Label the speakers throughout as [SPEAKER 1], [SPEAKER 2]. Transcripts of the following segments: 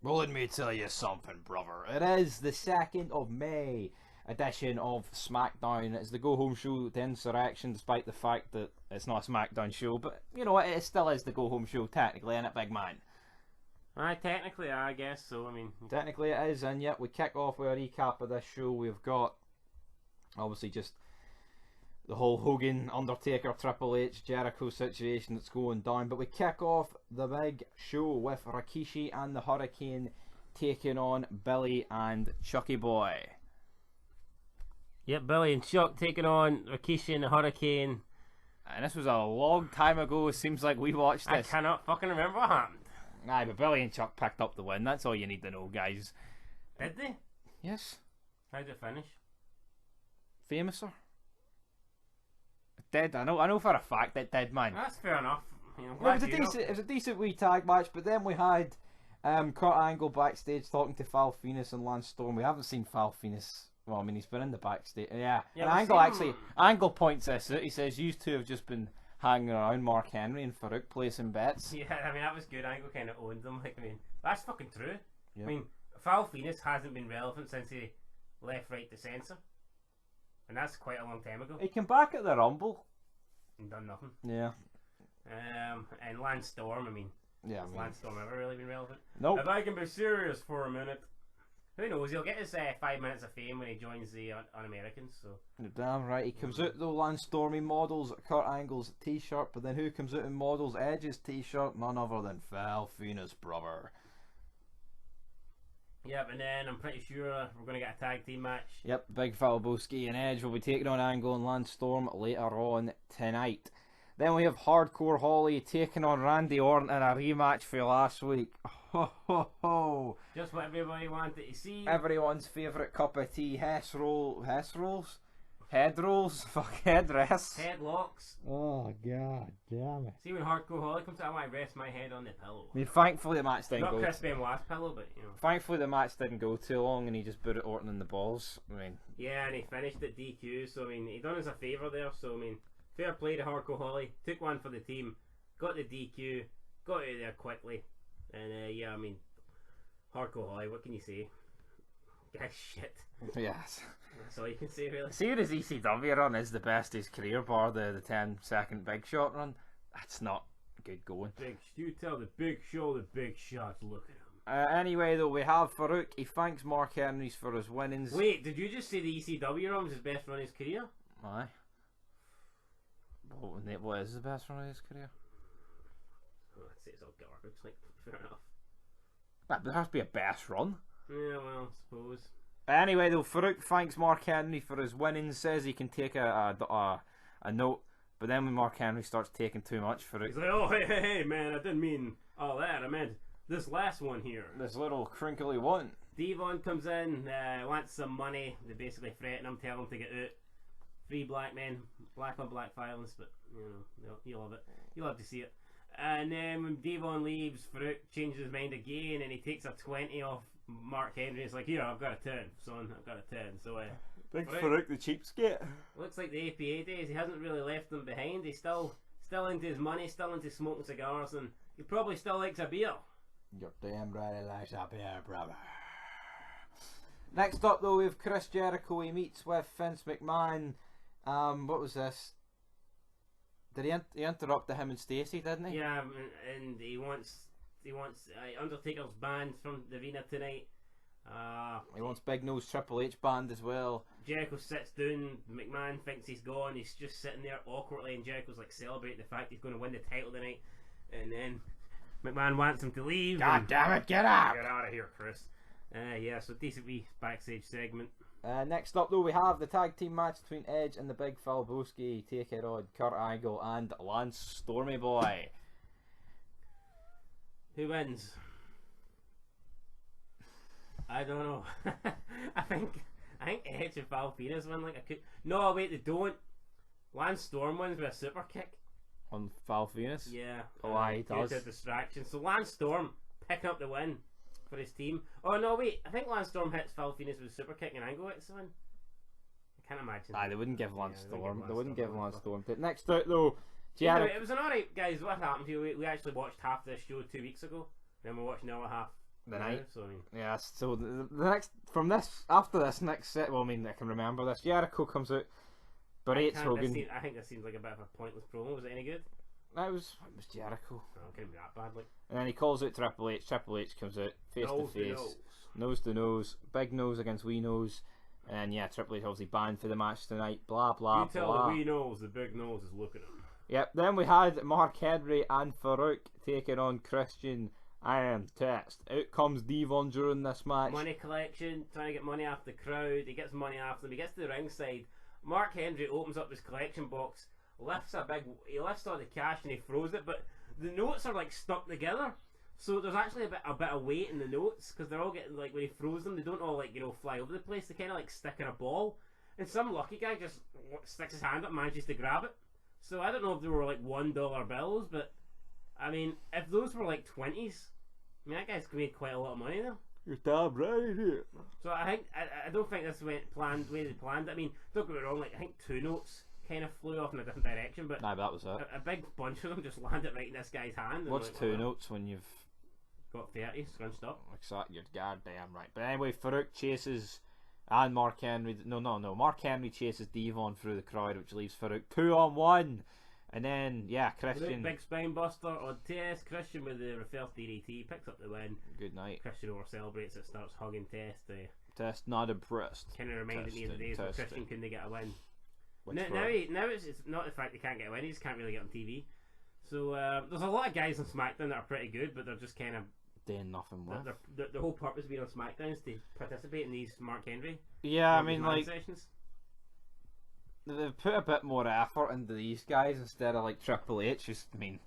[SPEAKER 1] Well, let me tell you something, brother. It is the 2nd of May edition of SmackDown. It's the go-home show to Insurrection, despite the fact that it's not a SmackDown show. But, you know what, it still is the go-home show, technically, isn't it, big man?
[SPEAKER 2] Technically, I guess so. I mean,
[SPEAKER 1] technically it is, and yet we kick off with a recap of this show. We've got, obviously, just the whole Hogan, Undertaker, Triple H, Jericho situation that's going down. But we kick off the big show with Rikishi and the Hurricane taking on Billy and Chucky Boy.
[SPEAKER 2] Yep, Billy and Chuck taking on Rikishi and the Hurricane.
[SPEAKER 1] And this was a long time ago. It seems like we watched this.
[SPEAKER 2] I cannot fucking remember what happened.
[SPEAKER 1] Aye, but Billy and Chuck picked up the win. That's all you need to know, guys.
[SPEAKER 2] Did they?
[SPEAKER 1] Yes.
[SPEAKER 2] How did it finish?
[SPEAKER 1] Famouser. It did. I know for a fact it did, man.
[SPEAKER 2] That's fair enough. You know,
[SPEAKER 1] it was a decent wee tag match, but then we had Kurt Angle backstage talking to Val Venus and Lance Storm. We haven't seen Val Venus. Well, I mean, he's been in the backstage. Yeah. And Angle points this out. He says, "You two have just been hanging around Mark Henry and Farouk placing bets."
[SPEAKER 2] Yeah, I mean, that was good. Angle kind of owned them. Like, I mean, that's fucking true.
[SPEAKER 1] Yep.
[SPEAKER 2] I mean, Val Venus hasn't been relevant since he left Right to Censor. And that's quite a long time ago.
[SPEAKER 1] He came back at the Rumble.
[SPEAKER 2] And done nothing.
[SPEAKER 1] Yeah.
[SPEAKER 2] And Lance Storm, I mean,
[SPEAKER 1] has
[SPEAKER 2] Lance Storm ever really been relevant?
[SPEAKER 1] Nope.
[SPEAKER 2] If I can be serious for a minute. Who knows, he'll get his 5 minutes of fame when he joins the Un-Americans, so.
[SPEAKER 1] You're damn right. He comes out though, Lance Storm, he models Kurt Angle's t-shirt, but then who comes out and models Edge's t-shirt? None other than Val Venus, brother.
[SPEAKER 2] Yep, and then I'm pretty sure we're going to get a tag team match.
[SPEAKER 1] Yep, Big Falboski and Edge will be taking on Angle and Lance Storm later on tonight. Then we have Hardcore Holly taking on Randy Orton in a rematch for last week. Ho ho ho!
[SPEAKER 2] Just what everybody wanted to see.
[SPEAKER 1] Everyone's favourite cup of tea, head rolls? Fuck, headrests.
[SPEAKER 2] Headlocks.
[SPEAKER 1] Oh, god damn it.
[SPEAKER 2] See, when Hardcore Holly comes out, I might rest my head on the pillow.
[SPEAKER 1] I mean, thankfully the match didn't go.
[SPEAKER 2] Not Chris Benoit's pillow, but, you know.
[SPEAKER 1] Thankfully the match didn't go too long and he just put it Orton in the balls. I mean.
[SPEAKER 2] Yeah, and he finished at DQ, so, I mean, he done us a favour there, so, I mean, fair play to Hardcore Holly. Took one for the team, got the DQ, got out of there quickly. And, yeah, I mean, Hardcore Holly, what can you say? Guy's shit.
[SPEAKER 1] Yes.
[SPEAKER 2] That's all you can say, really.
[SPEAKER 1] See, his ECW run is the best his career, bar the 10-second Big Shot run. That's not good going.
[SPEAKER 2] You tell the Big Show the big shots, look at him.
[SPEAKER 1] Anyway, though, we have Farouk. He thanks Mark Henry's for his winnings.
[SPEAKER 2] Wait, did you just say the ECW run was his best run of his career?
[SPEAKER 1] Aye. What is the best run of his career?
[SPEAKER 2] Oh, I'd say it's all garbage, like, fair enough.
[SPEAKER 1] But there has to be a best run.
[SPEAKER 2] Yeah, well, I suppose.
[SPEAKER 1] Anyway, though, Farouk thanks Mark Henry for his winnings, says he can take a note, but then when Mark Henry starts taking too much, Farouk...
[SPEAKER 2] He's like, oh, hey, man, I didn't mean all that, I meant this last one here.
[SPEAKER 1] This little crinkly one.
[SPEAKER 2] Devon comes in, wants some money, they basically threaten him, tell him to get out. Free black men, black on black violence, but, you know, you'll love it. You'll love to see it. And then when Devon leaves, Farouk changes his mind again, and he takes a 20 off Mark Henry. It's like, here, I've got a 10, son, I've got a 10. So,
[SPEAKER 1] Big Farouk the cheapskate.
[SPEAKER 2] Looks like the APA days, he hasn't really left them behind. He's still into his money, still into smoking cigars, and he probably still likes a beer.
[SPEAKER 1] You're damn right he likes a beer, brother. Next up, though, we have Chris Jericho. He meets with Vince McMahon. What was this? Did he interrupted him and Stacey, didn't he?
[SPEAKER 2] Yeah, and he wants Undertaker's banned from the arena tonight.
[SPEAKER 1] He wants Big Nose Triple H banned as well.
[SPEAKER 2] Jericho sits down. McMahon thinks he's gone. He's just sitting there awkwardly, and Jericho's like celebrating the fact he's going to win the title tonight. And then McMahon wants him to leave.
[SPEAKER 1] God damn it! Get out!
[SPEAKER 2] Get out of here, Chris. Yeah, so decent wee backstage segment.
[SPEAKER 1] Next up, though, we have the tag team match between Edge and the Big Falboski. Take it on Kurt Angle and Lance Stormy Boy.
[SPEAKER 2] Who wins? I don't know. I think Edge and Val Venus win. Like, I could. No, wait, they don't. Lance Storm wins with a super kick
[SPEAKER 1] on Val Venus.
[SPEAKER 2] Yeah.
[SPEAKER 1] Oh, he does.
[SPEAKER 2] Due to distraction. So Lance Storm picking up the win for his team. Oh no, wait! I think Lance Storm hits Val Venus with a super kick and Angle hits the win. I can't imagine.
[SPEAKER 1] Aye, they wouldn't give Lance Storm. They wouldn't give Lance Storm. Next out though,
[SPEAKER 2] yeah, it was an alright, guys. What happened here? We actually watched half this show 2 weeks ago. Then we're watching the other half
[SPEAKER 1] the night.
[SPEAKER 2] So I mean,
[SPEAKER 1] Yeah, so the next from this after this next set, well, I mean, I can remember this. Jericho comes out, berates Hogan.
[SPEAKER 2] I think this seems like a bit of a pointless promo. Was it any good?
[SPEAKER 1] It was Jericho.
[SPEAKER 2] No, it couldn't be that bad. Like,
[SPEAKER 1] And then he calls out Triple H. Triple H comes out face to face, nose to nose, big nose against wee nose. And yeah, Triple H obviously banned for the match tonight. Blah blah
[SPEAKER 2] you tell
[SPEAKER 1] blah.
[SPEAKER 2] the wee nose, the big nose is looking at him.
[SPEAKER 1] Yep. Then we had Mark Henry and Farouk taking on Christian and Test. Out comes Devon during this match.
[SPEAKER 2] Money collection, trying to get money off the crowd. He gets money off them. He gets to the ringside. Mark Henry opens up his collection box, lifts all the cash and he throws it, but the notes are like stuck together. So there's actually a bit of weight in the notes because they're all getting, like, when he throws them, they don't all, like, you know, fly over the place. They kind of like stick in a ball, and some lucky guy just sticks his hand up and manages to grab it. So I don't know if they were like $1 bills, but I mean, if those were like 20s, I mean, that guy's made quite a lot of money though.
[SPEAKER 1] You're damn right here.
[SPEAKER 2] So I don't think this went the way they planned. I mean, don't get me wrong, like, I think two notes kind of flew off in a different direction, but
[SPEAKER 1] Nah, but that was it.
[SPEAKER 2] a big bunch of them just landed right in this guy's hand.
[SPEAKER 1] What's
[SPEAKER 2] like,
[SPEAKER 1] two notes when you've
[SPEAKER 2] got 30 scrunched up?
[SPEAKER 1] exactly? You're goddamn right. But anyway, Farouk chases and Mark Henry. No. Mark Henry chases Devon through the crowd, which leaves Farouk 2-on-1. And then yeah, Christian.
[SPEAKER 2] Big spine buster on Test. Christian with the reverse DDT picks up the win.
[SPEAKER 1] Good night.
[SPEAKER 2] Christian over celebrates it, starts hugging Test.
[SPEAKER 1] Test not impressed.
[SPEAKER 2] Kind of reminded me of the days where Christian couldn't get a win. Now it's not the fact they can't get a win; he just can't really get on TV. So there's a lot of guys on SmackDown that are pretty good, but they're just kind of
[SPEAKER 1] doing nothing with.
[SPEAKER 2] The whole purpose of being on SmackDown is to participate in these Mark Henry.
[SPEAKER 1] Yeah, I mean, like,
[SPEAKER 2] sessions.
[SPEAKER 1] they've put a bit more effort into these guys instead of like Triple H. Just, I mean,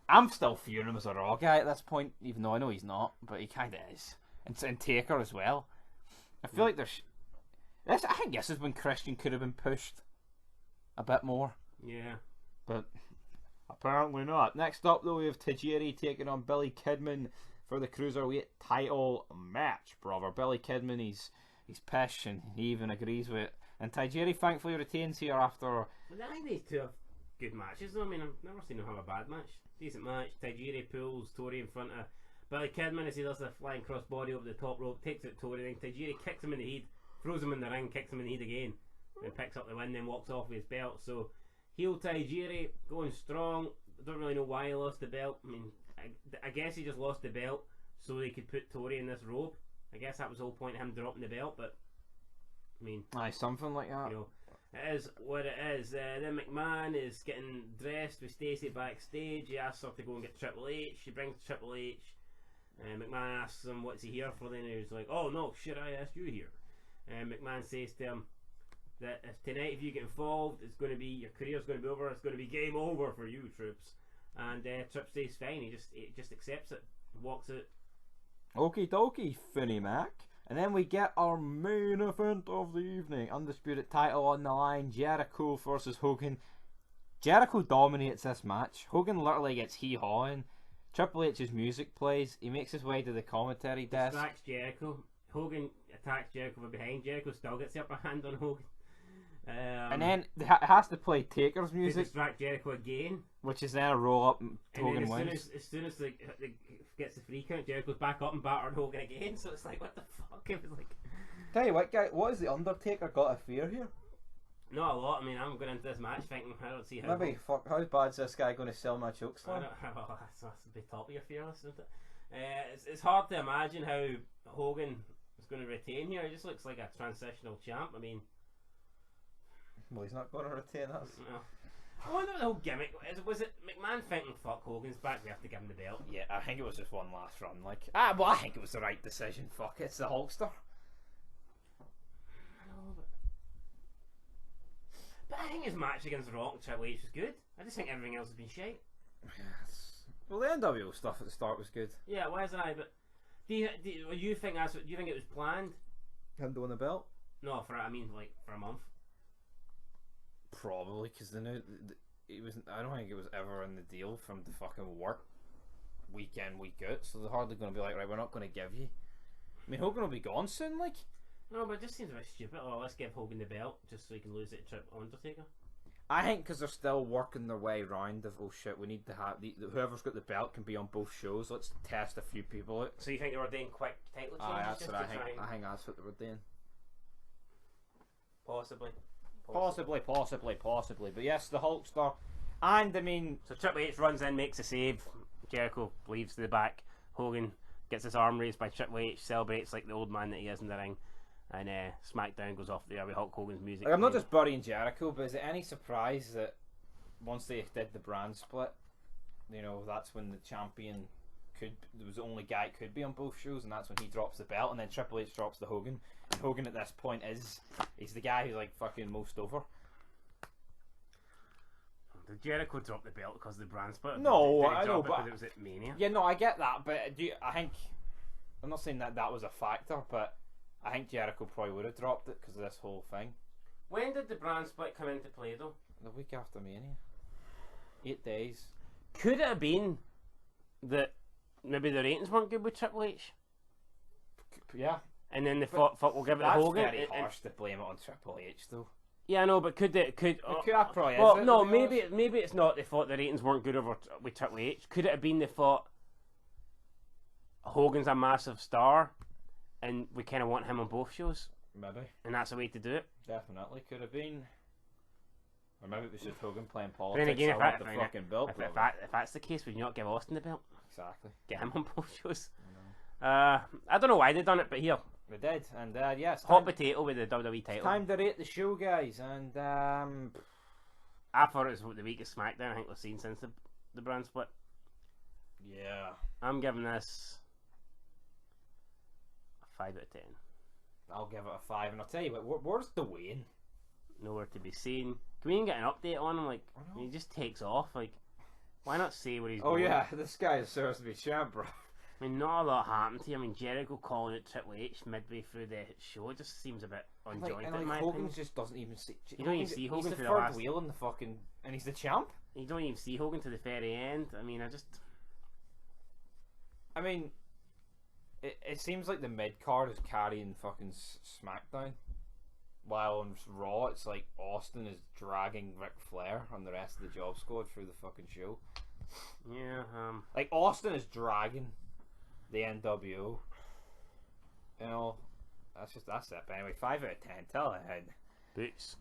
[SPEAKER 1] I'm still fearing him as a Raw guy at this point, even though I know he's not, but he kind of is. And Taker as well. I feel like there's. I think this is when Christian could have been pushed a bit more.
[SPEAKER 2] Yeah.
[SPEAKER 1] But apparently not. Next up, though, we have Tajiri taking on Billy Kidman for the Cruiserweight title match, brother. Billy Kidman, he's pish and he even agrees with it. And Tajiri thankfully retains here after.
[SPEAKER 2] But I think these two have good matches though. I mean, I've never seen them have a bad match. Decent match. Tajiri pulls Tori in front of Billy Kidman as he does a flying crossbody over the top rope, takes it Tori, then Tajiri kicks him in the head, throws him in the ring, kicks him in the head again, and picks up the win, then walks off with his belt. So heel Tajiri going strong. I don't really know why he lost the belt. I mean, I guess he just lost the belt so they could put Tori in this robe. I guess that was the whole point of him dropping the belt, but I mean,
[SPEAKER 1] aye, something like that.
[SPEAKER 2] You know, it is what it is. Then McMahon is getting dressed with Stacey backstage. He asks her to go and get Triple H. She brings Triple H. McMahon asks him what's he here for. Then he's like, "Oh no, shit! I asked you here." McMahon says to him that if tonight, if you get involved, it's going to be your career's going to be over. It's going to be game over for you, Troops. And Tripp says fine. He just accepts it, walks out.
[SPEAKER 1] Okie dokie, Finny Mac. And then we get our main event of the evening. Undisputed title on the line. Jericho versus Hogan. Jericho dominates this match. Hogan literally gets hee-hawing. Triple H's music plays. He makes his way to the commentary desk.
[SPEAKER 2] Distracts Jericho. Hogan attacks Jericho from behind. Jericho still gets the upper hand on Hogan.
[SPEAKER 1] And then it has to play Taker's music.
[SPEAKER 2] To distract Jericho again.
[SPEAKER 1] Which is then a roll up and Hogan wins.
[SPEAKER 2] As soon as they gets the free count, Jericho's back up and battering Hogan again. So it's like, what the fuck? It was like.
[SPEAKER 1] Tell you what, guy, what has the Undertaker got to fear here?
[SPEAKER 2] Not a lot. I mean, I'm going into this match thinking I don't see how.
[SPEAKER 1] Maybe fuck. How bad's this guy going to sell my chokeslam?
[SPEAKER 2] Well, that's a bit top of your fearless, isn't it? It's hard to imagine how Hogan is going to retain here. He just looks like a transitional champ. I mean.
[SPEAKER 1] Well, he's not going to retain us.
[SPEAKER 2] No. I wonder what the whole gimmick was. It McMahon thinking, fuck, Hogan's back, we have to give him the belt?
[SPEAKER 1] Yeah, I think it was just one last run. Well, I think it was the right decision. Fuck it, it's the Hulkster.
[SPEAKER 2] I know, but I think his match against Rock and Triple H was good. I just think everything else has been shite.
[SPEAKER 1] Yes. Well, the NWO stuff at the start was good.
[SPEAKER 2] Yeah, why is that? But do you think that's what? Do you think it was planned?
[SPEAKER 1] Him doing the belt?
[SPEAKER 2] No, for a month.
[SPEAKER 1] Probably, because it was. I don't think it was ever in the deal from the fucking work week in, week out. So they're hardly going to be like, right, we're not going to give you. I mean, Hogan will be gone soon, like.
[SPEAKER 2] No, but it just seems a bit stupid. Oh, let's give Hogan the belt just so he can lose it to Undertaker.
[SPEAKER 1] I think because they're still working their way around of, oh shit, we need to have whoever's got the belt can be on both shows. Let's test a few people out.
[SPEAKER 2] So you think they were doing quick title changes?
[SPEAKER 1] That's
[SPEAKER 2] just
[SPEAKER 1] what I
[SPEAKER 2] to
[SPEAKER 1] think.
[SPEAKER 2] try and-
[SPEAKER 1] I think that's what they were doing.
[SPEAKER 2] Possibly.
[SPEAKER 1] Possibly. But yes, the Hulkster. And I mean,
[SPEAKER 2] So Triple H runs in, makes a save. Jericho leaves to the back. Hogan gets his arm raised by Triple H, celebrates like the old man that he is in the ring. And SmackDown goes off there with Hulk Hogan's music.
[SPEAKER 1] like, I'm not just burying Jericho, but is it any surprise that once they did the brand split, you know, that's when the champion there was the only guy that could be on both shows, and that's when he drops the belt, and then Triple H drops the Hogan. And Hogan at this point he's the guy who's like fucking most over.
[SPEAKER 2] Did Jericho drop the belt because of the brand split?
[SPEAKER 1] No,
[SPEAKER 2] Did he
[SPEAKER 1] I know,
[SPEAKER 2] drop it
[SPEAKER 1] but
[SPEAKER 2] because it was at Mania.
[SPEAKER 1] Yeah, no, I get that, but I think I'm not saying that was a factor, but I think Jericho probably would have dropped it because of this whole thing.
[SPEAKER 2] When did the brand split come into play though?
[SPEAKER 1] The week after Mania, 8 days.
[SPEAKER 2] Could it have been that maybe the ratings weren't good with Triple H,
[SPEAKER 1] Yeah,
[SPEAKER 2] and then they thought we'll give it to
[SPEAKER 1] that's
[SPEAKER 2] Hogan?
[SPEAKER 1] very
[SPEAKER 2] and-
[SPEAKER 1] harsh to blame it on Triple H, though.
[SPEAKER 2] Yeah, I know, but could
[SPEAKER 1] That probably is
[SPEAKER 2] well,
[SPEAKER 1] it,
[SPEAKER 2] no,
[SPEAKER 1] to be honest.
[SPEAKER 2] maybe it's not. They thought the ratings weren't good with Triple H. Could it have been they thought Hogan's a massive star, and we kind of want him on both shows,
[SPEAKER 1] Maybe,
[SPEAKER 2] and that's the way to do it?
[SPEAKER 1] definitely could have been. Or maybe it was just Hogan playing
[SPEAKER 2] But
[SPEAKER 1] politics.
[SPEAKER 2] then again,
[SPEAKER 1] I
[SPEAKER 2] if,
[SPEAKER 1] want
[SPEAKER 2] that,
[SPEAKER 1] the fucking belt.
[SPEAKER 2] if that's the case, would you not give Austin the belt?
[SPEAKER 1] Exactly.
[SPEAKER 2] Get him on both shows. I don't know why they done it, but here,
[SPEAKER 1] They did, and yes,
[SPEAKER 2] hot potato with the WWE title.
[SPEAKER 1] time to rate the show, guys, and
[SPEAKER 2] I thought it was the weakest SmackDown I think we've seen since the brand split.
[SPEAKER 1] yeah,
[SPEAKER 2] I'm giving this a 5 out of 10.
[SPEAKER 1] I'll give it a 5. And I'll tell you what, where's Dwayne?
[SPEAKER 2] Nowhere to be seen. Can we even get an update on him? Like,
[SPEAKER 1] I know.
[SPEAKER 2] he just takes off. Like, why not say where he's
[SPEAKER 1] Oh
[SPEAKER 2] going?
[SPEAKER 1] yeah, this guy deserves to be champ, bro.
[SPEAKER 2] I mean, not a lot happened to him. I mean, Jericho calling it Triple H midway through the show just seems a bit unjointed, in my
[SPEAKER 1] Hogan
[SPEAKER 2] opinion.
[SPEAKER 1] just doesn't even see.
[SPEAKER 2] You don't even see Hogan
[SPEAKER 1] He's the
[SPEAKER 2] for the
[SPEAKER 1] third
[SPEAKER 2] last-
[SPEAKER 1] wheel in the fucking, and he's the champ.
[SPEAKER 2] You don't even see Hogan to the very end. I mean,
[SPEAKER 1] I mean, it seems like the mid card is carrying fucking SmackDown, while on Raw it's like Austin is dragging Ric Flair and the rest of the job squad through the fucking show.
[SPEAKER 2] yeah,
[SPEAKER 1] Like Austin is dragging the NWO. You know, that's it. But anyway, 5 out of 10. Tell ahead.
[SPEAKER 2] Boots.